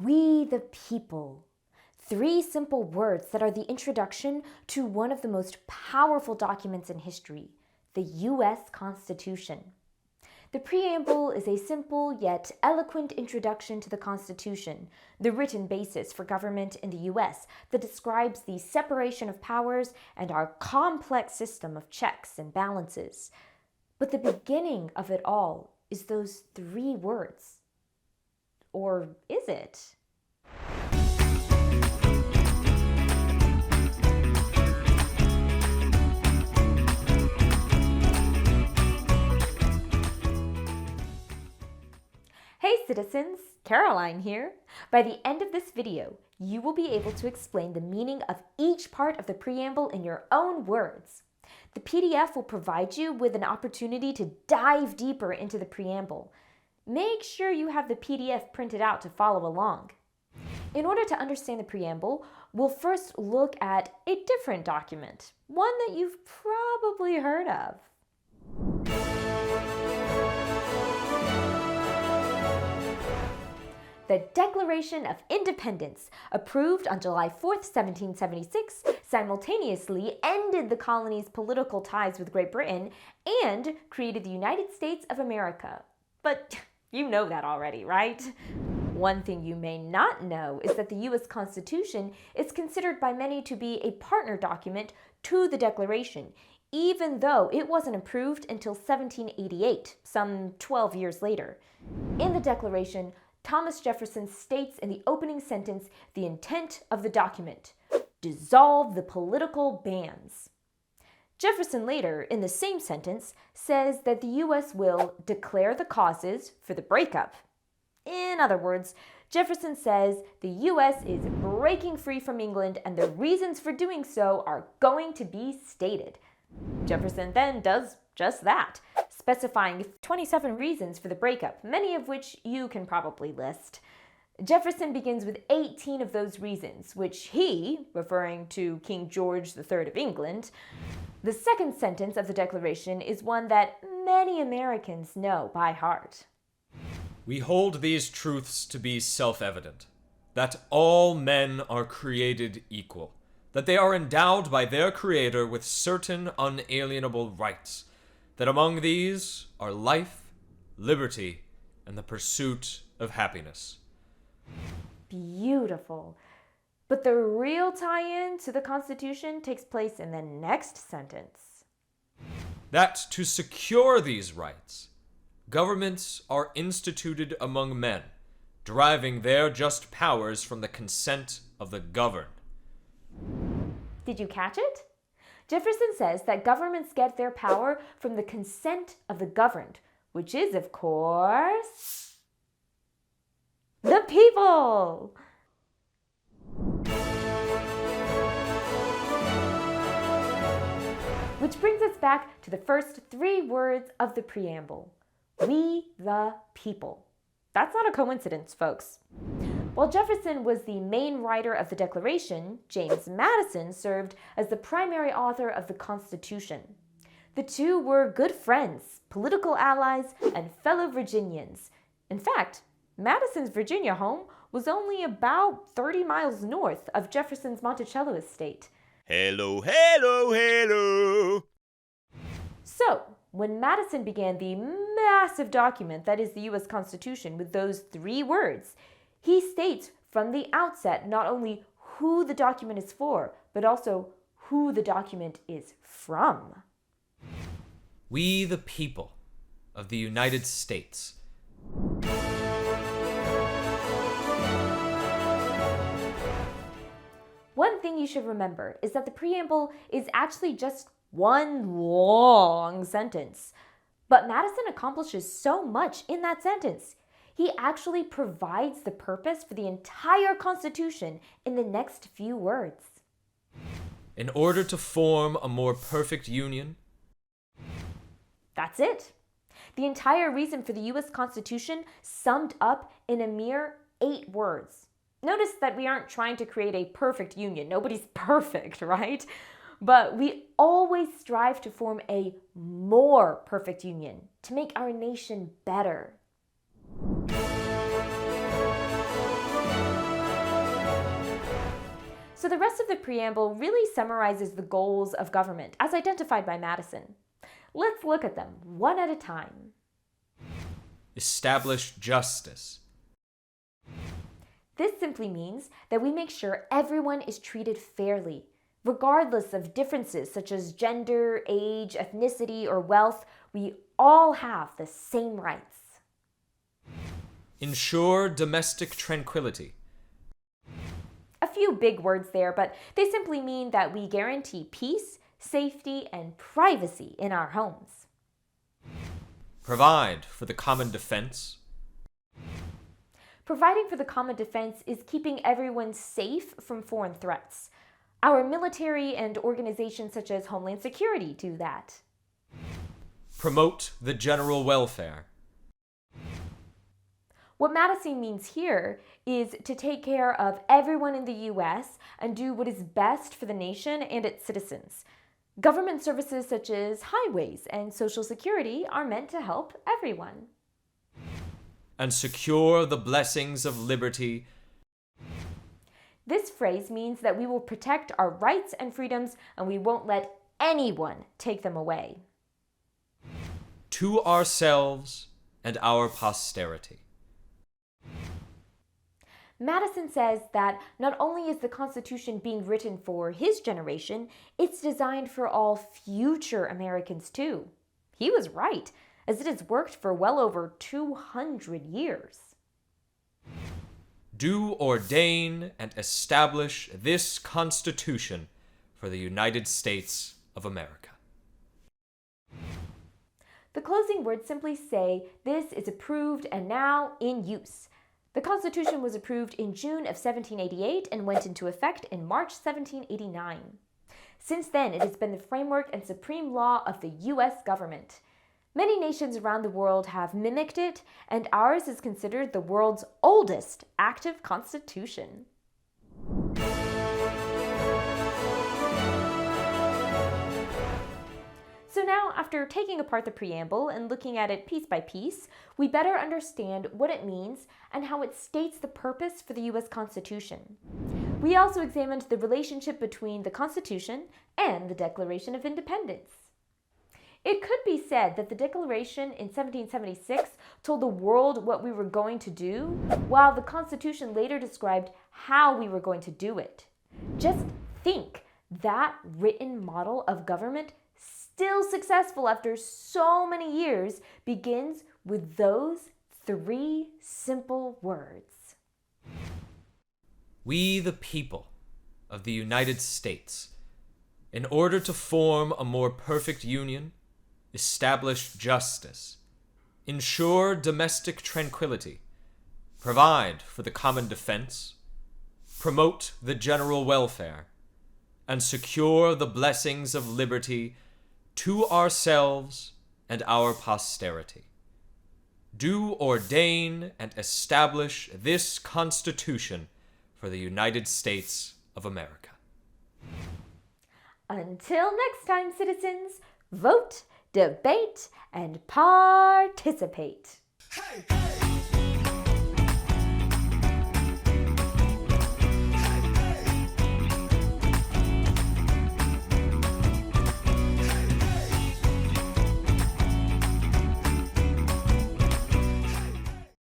We the people. 3 simple words that are the introduction to one of the most powerful documents in history, the U.S. Constitution. The Preamble is a simple yet eloquent introduction to the Constitution, the written basis for government in the U.S. that describes the separation of powers and our complex system of checks and balances. But the beginning of it all is those 3 words. Or is it? Hey citizens, Caroline here. By the end of this video, you will be able to explain the meaning of each part of the preamble in your own words. The PDF will provide you with an opportunity to dive deeper into the preamble. Make sure you have the PDF printed out to follow along. In order to understand the preamble, we'll first look at a different document, one that you've probably heard of. The Declaration of Independence, approved on July 4th, 1776, simultaneously ended the colony's political ties with Great Britain and created the United States of America. But you know that already, right? One thing you may not know is that the U.S. Constitution is considered by many to be a partner document to the Declaration, even though it wasn't approved until 1788, some 12 years later. In the Declaration, Thomas Jefferson states in the opening sentence the intent of the document: dissolve the political bands. Jefferson later, in the same sentence, says that the U.S. will declare the causes for the breakup. In other words, Jefferson says the U.S. is breaking free from England and the reasons for doing so are going to be stated. Jefferson then does just that, specifying 27 reasons for the breakup, many of which you can probably list. Jefferson begins with 18 of those reasons, which he, referring to King George III of England. The second sentence of the Declaration is one that many Americans know by heart. We hold these truths to be self-evident, that all men are created equal, that they are endowed by their Creator with certain unalienable rights, that among these are life, liberty, and the pursuit of happiness. Beautiful. But the real tie-in to the Constitution takes place in the next sentence. That to secure these rights, governments are instituted among men, deriving their just powers from the consent of the governed. Did you catch it? Jefferson says that governments get their power from the consent of the governed, which is, of course, the people. Which brings us back to the first 3 words of the preamble. We the people. That's not a coincidence, folks. While Jefferson was the main writer of the Declaration, James Madison served as the primary author of the Constitution. The two were good friends, political allies, and fellow Virginians. In fact, Madison's Virginia home was only about 30 miles north of Jefferson's Monticello estate. Hello, hello, hello! So, when Madison began the massive document that is the U.S. Constitution with those 3 words, he states from the outset not only who the document is for, but also who the document is from. We the people of the United States. One thing you should remember is that the preamble is actually just one long sentence. But Madison accomplishes so much in that sentence. He actually provides the purpose for the entire Constitution in the next few words. In order to form a more perfect union. That's it. The entire reason for the U.S. Constitution summed up in a mere 8 words. Notice that we aren't trying to create a perfect union. Nobody's perfect, right? But we always strive to form a more perfect union, to make our nation better. the rest of the preamble really summarizes the goals of government as identified by Madison. Let's look at them one at a time. Establish justice. This simply means that we make sure everyone is treated fairly, regardless of differences such as gender, age, ethnicity, or wealth. We all have the same rights. Ensure domestic tranquility. A few big words there, but they simply mean that we guarantee peace, safety, and privacy in our homes. Provide for the common defense. Providing for the common defense is keeping everyone safe from foreign threats. Our military and organizations such as Homeland Security do that. Promote the general welfare. What Madison means here is to take care of everyone in the U.S. and do what is best for the nation and its citizens. Government services such as highways and Social Security are meant to help everyone. And secure the blessings of liberty. This phrase means that we will protect our rights and freedoms and we won't let anyone take them away. To ourselves and our posterity. Madison says that not only is the Constitution being written for his generation, it's designed for all future Americans too. He was right, as it has worked for well over 200 years. Do ordain and establish this Constitution for the United States of America. The closing words simply say, "This is approved and now in use." The Constitution was approved in June of 1788 and went into effect in March 1789. Since then, it has been the framework and supreme law of the U.S. government. Many nations around the world have mimicked it, and ours is considered the world's oldest active constitution. So now, after taking apart the preamble and looking at it piece by piece, we better understand what it means and how it states the purpose for the U.S. Constitution. We also examined the relationship between the Constitution and the Declaration of Independence. It could be said that the Declaration in 1776 told the world what we were going to do, while the Constitution later described how we were going to do it. Just think, that written model of government, still successful after so many years, begins with those 3 simple words. We, the people of the United States, in order to form a more perfect union, establish justice, ensure domestic tranquility, provide for the common defense, promote the general welfare, and secure the blessings of liberty to ourselves and our posterity. Do ordain and establish this Constitution for the United States of America. Until next time, citizens, vote, debate, and participate. Hey, hey.